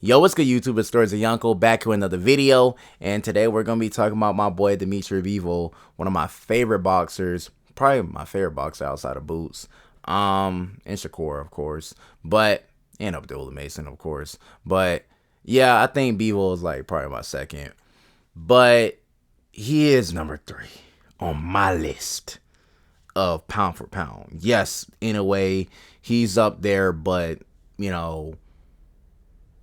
Yo, what's good, YouTube? It's Stories of Yanko back with another video, and today we're gonna be talking about my boy Dmitry Bivol, one of my favorite boxers, probably my favorite boxer outside of Boots, and Shakur, of course, but and Abdullah Mason, of course, but yeah, I think Bivol is like probably my second, but he is number 3 on my list of pound for pound. Yes, in a way, he's up there, but you know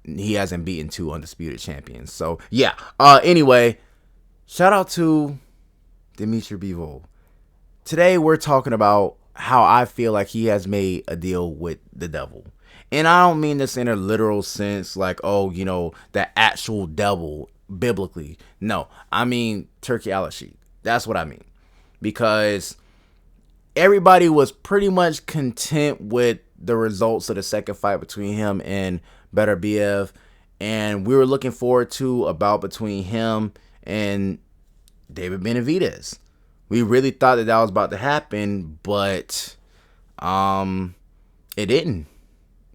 he hasn't beaten 2 undisputed champions. So yeah. Anyway, shout out to Dmitry Bivol. Today we're talking about how I feel like he has made a deal with the devil. And I don't mean this in a literal sense, like, oh, the actual devil biblically. No, I mean Turkey Al-Sheikh. That's what I mean. Because everybody was pretty much content with the results of the second fight between him and Beterbiev, and we were looking forward to a bout between him and David Benavidez. We really thought that was about to happen, but it didn't.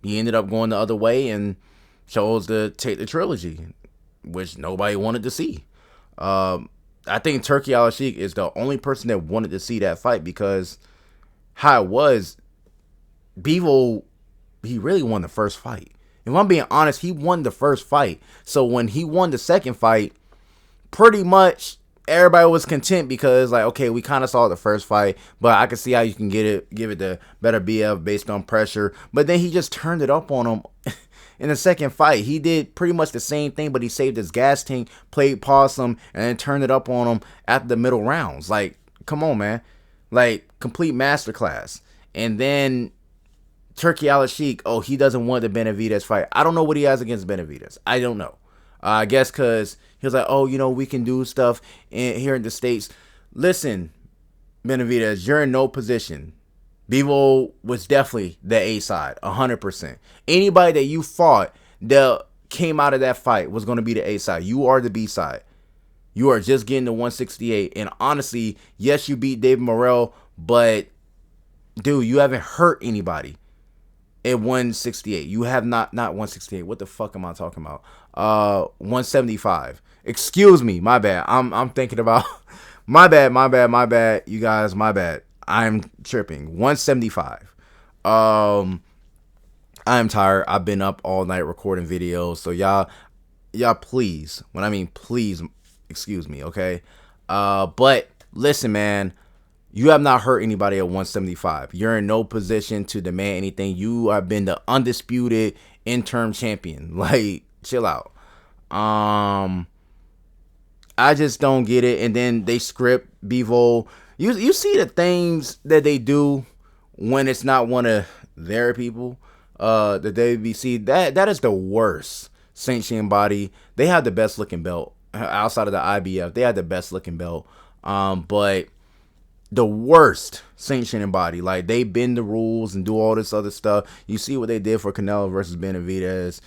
He ended up going the other way and chose to take the trilogy, which nobody wanted to see. I think Turkey Al-Sheikh is the only person that wanted to see that fight because how it was, Bivol, he really won the first fight. If I'm being honest, he won the first fight. So when he won the second fight, pretty much everybody was content because, like, okay, we kind of saw the first fight, but I can see how you can give it to Beterbiev based on pressure. But then he just turned it up on him in the second fight. He did pretty much the same thing, but he saved his gas tank, played possum, and then turned it up on him after the middle rounds. Like, come on, man. Like, complete masterclass. And then Turkey Al-Sheikh, oh, he doesn't want the Benavidez fight. I don't know what he has against Benavidez. I don't know. I guess because he was like, oh, we can do stuff here in the States. Listen, Benavidez, you're in no position. Bivol was definitely the A side, 100%. Anybody that you fought that came out of that fight was going to be the A side. You are the B side. You are just getting to 168. And honestly, yes, you beat David Morrell, but dude, you haven't hurt anybody at 168. You have not 168. What the fuck am I talking about? 175. Excuse me, my bad. I'm thinking about my bad. You guys, my bad. I'm tripping. 175. I'm tired. I've been up all night recording videos. So y'all please, when I mean please, excuse me, okay? But listen, man, you have not hurt anybody at 175. You're in no position to demand anything. You have been the undisputed interim champion. Like, chill out. I just don't get it. And then they script Bivol. You see the things that they do when it's not one of their people. The WBC, that is the worst sanctioning body. They have the best looking belt outside of the IBF. They have the best looking belt. But the worst sanctioning body. Like, they bend the rules and do all this other stuff. You see what they did for Canelo versus Benavidez.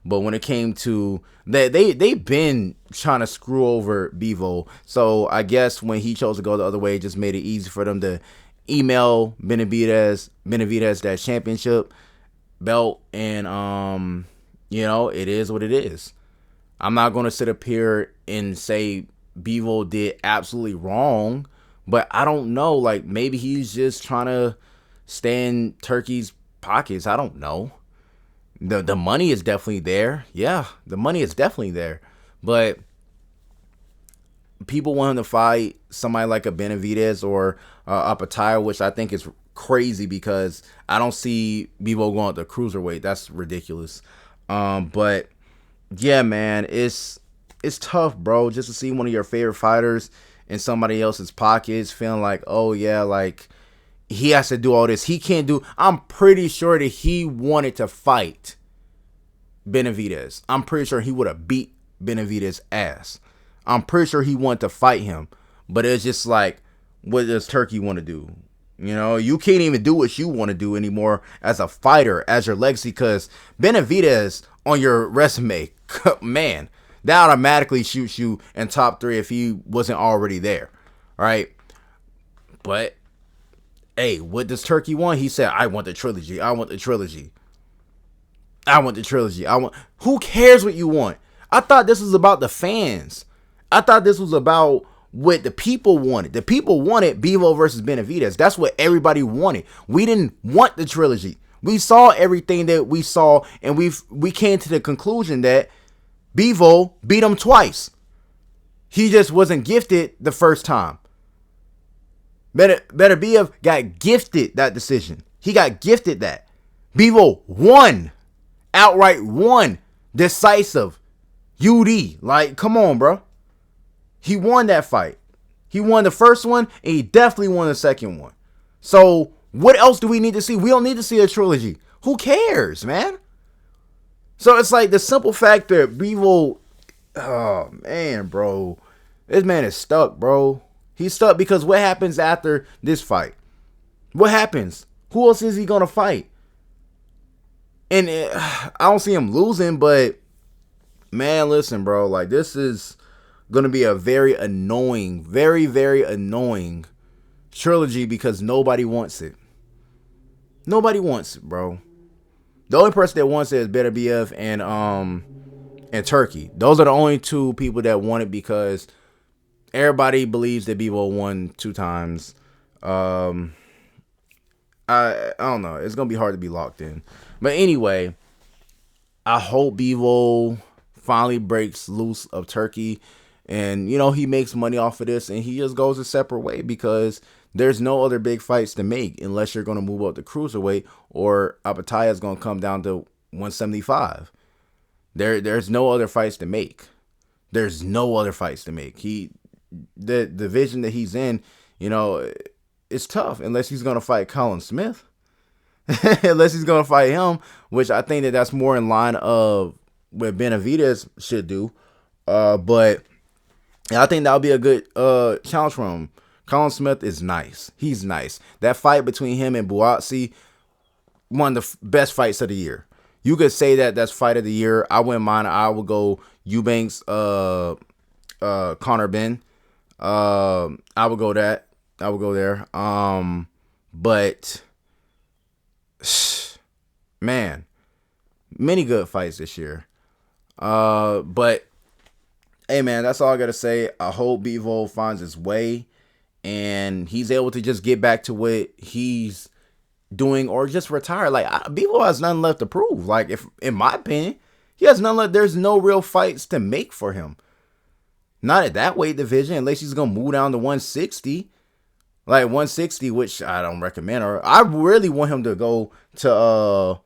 But when it came to they've been trying to screw over Bivol. So I guess when he chose to go the other way, it just made it easy for them to email Benavidez that championship belt, and it is what it is. I'm not gonna sit up here and say Bivol did absolutely wrong, but I don't know. Like, maybe he's just trying to stay in Turkey's pockets. I don't know. The money is definitely there. Yeah, the money is definitely there. But people want him to fight somebody like a Benavidez or a Pataya, which I think is crazy because I don't see Bivol going up to cruiserweight. That's ridiculous. But yeah, man, it's tough, bro, just to see one of your favorite fighters in somebody else's pockets, feeling like, oh yeah, like he has to do all this. He can't do. I'm pretty sure that he wanted to fight Benavidez. I'm pretty sure he would have beat Benavidez' ass. I'm pretty sure he wanted to fight him, but it's just like, what does Turkey want to do? You can't even do what you want to do anymore as a fighter, as your legacy, because Benavidez on your resume, man, that automatically shoots you in top 3 if he wasn't already there, right? But hey, what does Turkey want? He said, I want the trilogy. I want the trilogy. I want the trilogy. I want. Who cares what you want? I thought this was about the fans. I thought this was about what the people wanted. The people wanted Bivol versus Benavidez. That's what everybody wanted. We didn't want the trilogy. We saw everything that we saw, and we came to the conclusion that Bivol beat him twice. He just wasn't gifted the first time. Beterbiev got gifted that decision. He got gifted that. Bivol won. Outright won. Decisive. UD. Like, come on, bro. He won that fight. He won the first one, and he definitely won the second one. So, what else do we need to see? We don't need to see a trilogy. Who cares, man? So, it's like the simple fact that Bivol, oh, man, bro. This man is stuck, bro. He's stuck because what happens after this fight? What happens? Who else is he going to fight? And I don't see him losing, but, man, listen, bro. Like, this is going to be a very annoying, very, very annoying trilogy because nobody wants it. Nobody wants it, bro. The only person that wants it is Beterbiev and Turkey. Those are the only two people that want it because everybody believes that Bivol won 2 times. I don't know. It's going to be hard to be locked in. But anyway, I hope Bivol finally breaks loose of Turkey. And, you know, he makes money off of this and he just goes a separate way because there's no other big fights to make unless you're going to move up to cruiserweight or Apataya is going to come down to 175. There's no other fights to make. There's no other fights to make. The division that he's in, you know, it's tough unless he's going to fight Colin Smith. Unless he's going to fight him, which I think that's more in line of what Benavidez should do. But I think that'll be a good challenge for him. Colin Smith is nice. He's nice. That fight between him and Buatsi, one of the best fights of the year. You could say that that's fight of the year. I wouldn't mind. I would go Eubanks, Conor Ben. I would go that. I would go there. But man, many good fights this year. But hey, man, that's all I gotta say. I hope Bivol finds his way and he's able to just get back to what he's doing or just retire. Like, Bivol has nothing left to prove. Like, if in my opinion, he has nothing left. There's no real fights to make for him. Not at that weight division, unless he's gonna move down to 160. Like 160, which I don't recommend. Or I really want him to go to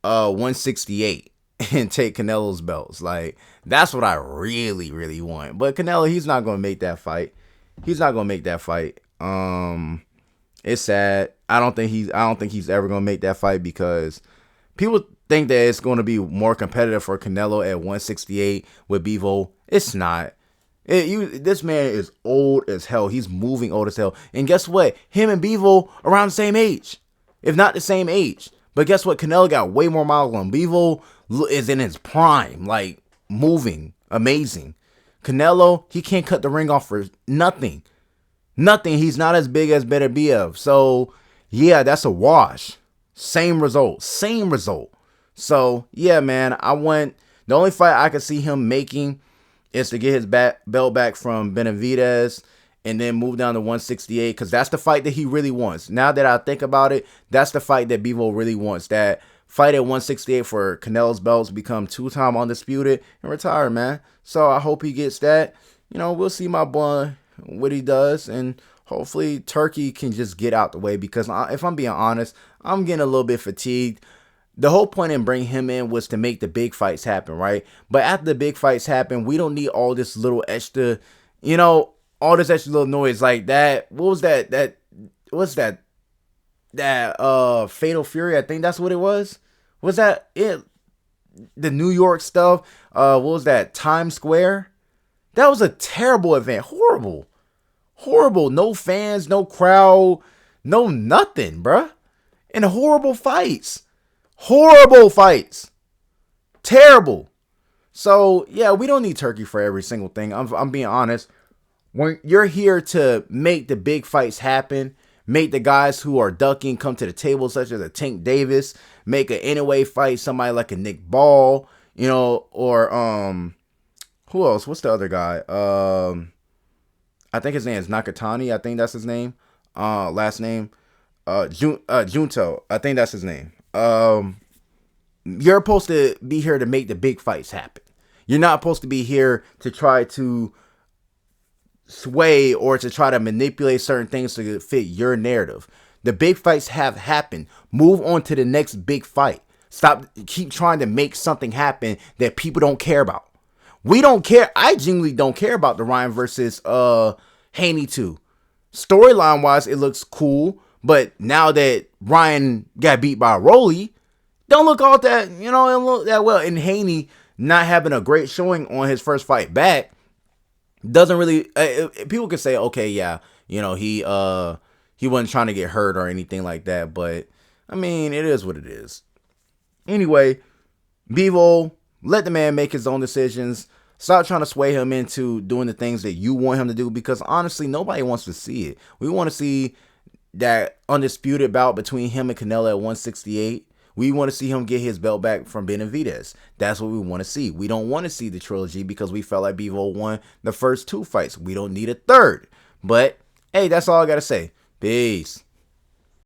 168 and take Canelo's belts. Like, that's what I really, really want. But Canelo, he's not gonna make that fight. He's not gonna make that fight. It's sad. I don't think he's ever gonna make that fight because people think that it's gonna be more competitive for Canelo at 168 with Bivol. It's not. This man is old as hell. He's moving old as hell. And guess what? Him and Bivol around the same age, if not the same age. But guess what? Canelo got way more miles on. Bivol is in his prime, like moving, amazing. Canelo, he can't cut the ring off for nothing. Nothing. He's not as big as Beterbiev. So, yeah, that's a wash. Same result. Same result. So, yeah, man, the only fight I could see him making is to get his belt back from Benavidez and then move down to 168 because that's the fight that he really wants. Now that I think about it, that's the fight that Bivol really wants. That fight at 168 for Canelo's belts, become 2-time undisputed, and retire, man. So I hope he gets that. You know, we'll see my boy, what he does, and hopefully Turkey can just get out the way because if I'm being honest, I'm getting a little bit fatigued. The whole point in bringing him in was to make the big fights happen, right? But after the big fights happen, we don't need all this little extra, you know, all this extra little noise like that. What was that? What's that? That Fatal Fury, I think that's what it was. Was that it? The New York stuff. What was that? Times Square. That was a terrible event. Horrible. Horrible. No fans, no crowd, no nothing, bruh. And horrible fights. Horrible fights. Terrible. So, yeah, we don't need Turkey for every single thing. I'm being honest. When you're here to make the big fights happen, Make the guys who are ducking come to the table, such as a Tank Davis. Make an anyway fight somebody like a Nick Ball, or who else? What's the other guy? I think his name is Nakatani. I think that's his name. Last name. Junto. I think that's his name. You're supposed to be here to make the big fights happen. You're not supposed to be here to try to sway or to try to manipulate certain things to fit your narrative. The big fights have happened. Move on to the next big fight. Keep trying to make something happen that people don't care about. We don't care. I genuinely don't care about the Ryan versus Haney 2. Storyline wise, it looks cool, but now that Ryan got beat by Rolly, don't look all that, it don't look that well. And Haney not having a great showing on his first fight back doesn't really. People could say, okay, yeah, he wasn't trying to get hurt or anything like that, but I mean, it is what it is. Anyway, Bivol, let the man make his own decisions. Stop trying to sway him into doing the things that you want him to do, because honestly, nobody wants to see it. We want to see that undisputed bout between him and Canelo at 168. We want to see him get his belt back from Benavidez. That's what we want to see. We don't want to see the trilogy because we felt like Bivol won the first 2 fights. We don't need a third. But, hey, that's all I got to say. Peace.